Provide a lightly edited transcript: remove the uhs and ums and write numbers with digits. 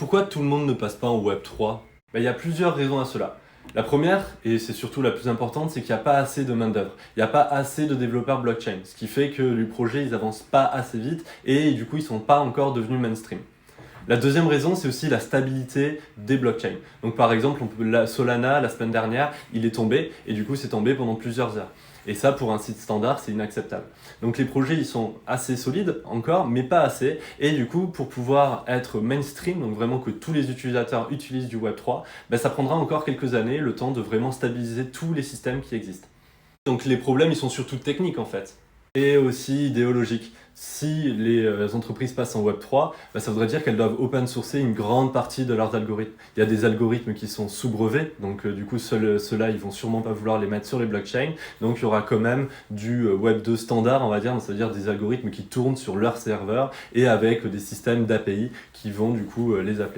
Pourquoi tout le monde ne passe pas en Web 3? Il y a plusieurs raisons à cela. La première, et c'est surtout la plus importante, c'est qu'il n'y a pas assez de main-d'œuvre. Il n'y a pas assez de développeurs blockchain, ce qui fait que les projets ils avancent pas assez vite et du coup ils sont pas encore devenus mainstream. La deuxième raison, c'est aussi la stabilité des blockchains. Donc par exemple, Solana, la semaine dernière, il est tombé, et du coup c'est tombé pendant plusieurs heures. Et ça, pour un site standard, c'est inacceptable. Donc les projets, ils sont assez solides encore, mais pas assez. Et du coup, pour pouvoir être mainstream, donc vraiment que tous les utilisateurs utilisent du Web3, ça prendra encore quelques années, le temps de vraiment stabiliser tous les systèmes qui existent. Donc les problèmes, ils sont surtout techniques en fait. Et aussi idéologiques. Si les entreprises passent en Web3, ça voudrait dire qu'elles doivent open sourcer une grande partie de leurs algorithmes. Il y a des algorithmes qui sont sous brevet, donc du coup ceux-là ils vont sûrement pas vouloir les mettre sur les blockchains, donc il y aura quand même du Web2 standard, on va dire, c'est-à-dire des algorithmes qui tournent sur leur serveur et avec des systèmes d'API qui vont du coup les appeler.